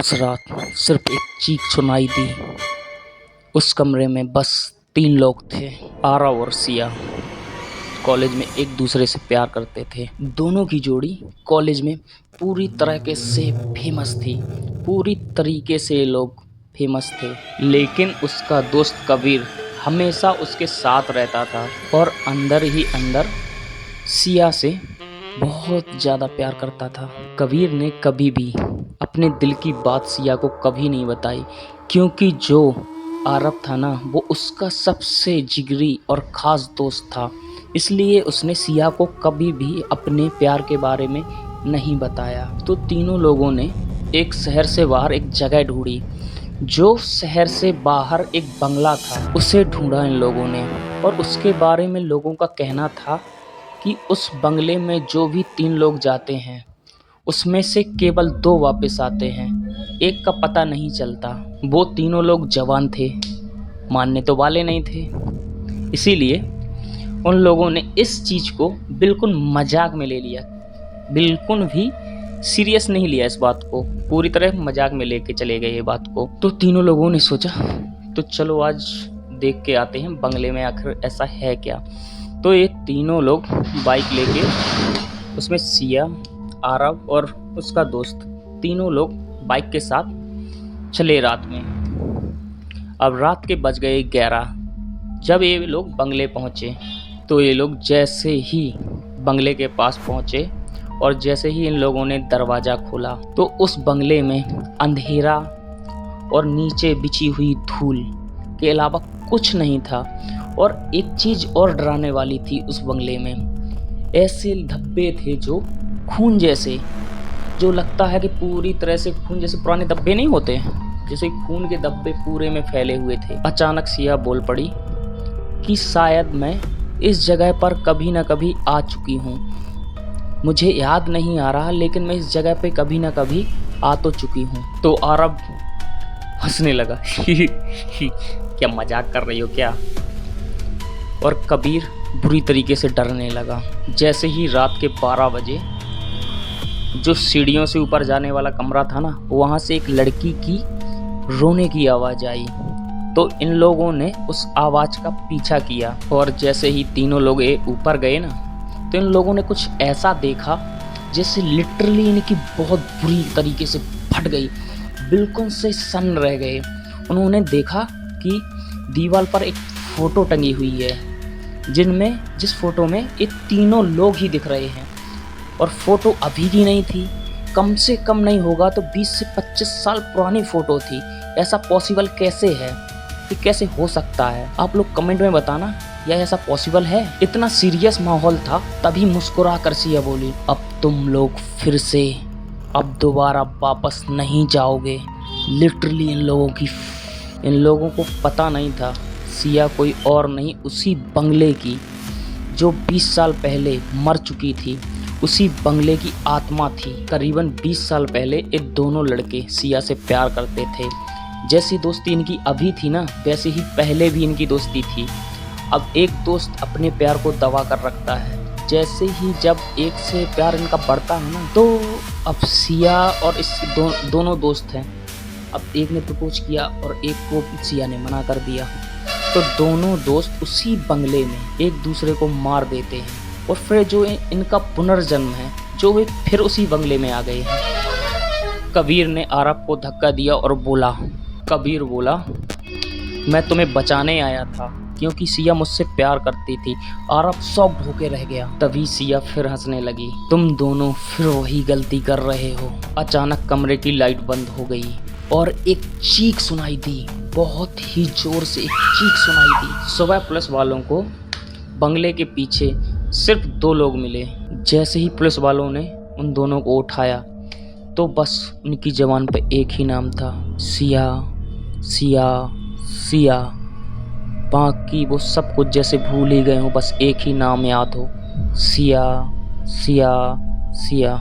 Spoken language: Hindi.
उस रात सिर्फ एक चीख सुनाई दी। उस कमरे में बस 3 लोग थे, आरव और सिया। कॉलेज में एक दूसरे से प्यार करते थे। दोनों की जोड़ी कॉलेज में पूरी तरीके से फेमस थी। पूरी तरीके से ये लोग फेमस थे। लेकिन उसका दोस्त कबीर हमेशा उसके साथ रहता था और अंदर ही अंदर सिया से बहुत ज़्यादा प्यार करता था। कबीर ने कभी भी अपने दिल की बात सिया को कभी नहीं बताई, क्योंकि जो आरव था ना, वो उसका सबसे जिगरी और ख़ास दोस्त था। इसलिए उसने सिया को कभी भी अपने प्यार के बारे में नहीं बताया। तो तीनों लोगों ने एक शहर से बाहर एक जगह ढूंढी। जो शहर से बाहर एक बंगला था, उसे ढूंढा इन लोगों ने। और उसके बारे में लोगों का कहना था कि उस बंगले में जो भी 3 लोग जाते हैं, उसमें से केवल 2 वापस आते हैं। एक का पता नहीं चलता। वो तीनों लोग जवान थे, मानने तो वाले नहीं थे। इसीलिए उन लोगों ने इस चीज़ को बिल्कुल मजाक में ले लिया, बिल्कुल भी सीरियस नहीं लिया। इस बात को पूरी तरह मजाक में लेके चले गए ये बात को। तो तीनों लोगों ने सोचा, तो चलो आज देख के आते हैं बंगले में आखिर ऐसा है क्या। तो ये तीनों लोग बाइक लेके, उसमें सिया, आरव और उसका दोस्त, तीनों लोग बाइक के साथ चले रात में। अब रात के बज गए 11। जब ये लोग बंगले पहुँचे, तो ये लोग जैसे ही बंगले के पास पहुँचे और जैसे ही इन लोगों ने दरवाज़ा खोला, तो उस बंगले में अंधेरा और नीचे बिछी हुई धूल के अलावा कुछ नहीं था। और एक चीज़ और डराने वाली थी उस बंगले में। ऐसे धब्बे थे जो खून जैसे, जो लगता है कि पूरी तरह से खून जैसे पुराने धब्बे नहीं होते, जैसे खून के धब्बे पूरे में फैले हुए थे। अचानक सिया बोल पड़ी कि शायद मैं इस जगह पर कभी ना कभी आ चुकी हूँ। मुझे याद नहीं आ रहा, लेकिन मैं इस जगह पे कभी ना कभी आ तो चुकी हूँ। तो आरव हंसने लगा क्या मजाक कर रही हो क्या। और कबीर बुरी तरीके से डरने लगा। जैसे ही रात के 12 बजे जो सीढ़ियों से ऊपर जाने वाला कमरा था ना, वहाँ से एक लड़की की रोने की आवाज़ आई। तो इन लोगों ने उस आवाज़ का पीछा किया और जैसे ही तीनों लोग ऊपर गए ना, तो इन लोगों ने कुछ ऐसा देखा जैसे लिटरली इनकी बहुत बुरी तरीके से फट गई, बिल्कुल से सन्न रह गए। उन्होंने देखा कि दीवार पर एक फ़ोटो टंगी हुई है, जिस फ़ोटो में ये तीनों लोग ही दिख रहे हैं। और फ़ोटो अभी की नहीं थी, कम से कम नहीं होगा तो 20 से 25 साल पुरानी फ़ोटो थी। ऐसा पॉसिबल कैसे है, ये कैसे हो सकता है? आप लोग कमेंट में बताना, या ऐसा पॉसिबल है? इतना सीरियस माहौल था, तभी मुस्कुरा कर सिया बोली, अब तुम लोग फिर से अब दोबारा वापस नहीं जाओगे। लिटरली इन लोगों को पता नहीं था सिया कोई और नहीं, उसी बंगले की जो 20 साल पहले मर चुकी थी, उसी बंगले की आत्मा थी। करीबन 20 साल पहले ये दोनों लड़के सिया से प्यार करते थे। जैसी दोस्ती इनकी अभी थी ना, वैसे ही पहले भी इनकी दोस्ती थी। अब एक दोस्त अपने प्यार को दबा कर रखता है। जैसे ही जब एक से प्यार इनका बढ़ता है ना, तो अब सिया और इस दोनों दोस्त हैं। अब एक ने प्रपोज किया और एक को सिया ने मना कर दिया। तो दोनों दोस्त उसी बंगले में एक दूसरे को मार देते हैं। और फिर जो इनका पुनर्जन्म है, जो वे फिर उसी बंगले में आ गए हैं। कबीर ने आरव को धक्का दिया और बोला, कबीर बोला, मैं तुम्हें बचाने आया था, क्योंकि सिया मुझसे प्यार करती थी। आरव शॉक्ड होके रह गया। तभी सिया फिर हंसने लगी, तुम दोनों फिर वही गलती कर रहे हो। अचानक कमरे की लाइट बंद हो गई और एक चीख सुनाई दी, बहुत ही जोर से एक चीख सुनाई दी। सुबह पुलिस वालों को बंगले के पीछे सिर्फ 2 लोग मिले। जैसे ही पुलिस वालों ने उन दोनों को उठाया, तो बस उनकी ज़बान पे एक ही नाम था, सिया सिया सिया। बाकी वो सब कुछ जैसे भूल ही गए हो, बस एक ही नाम याद हो, सिया सिया सिया।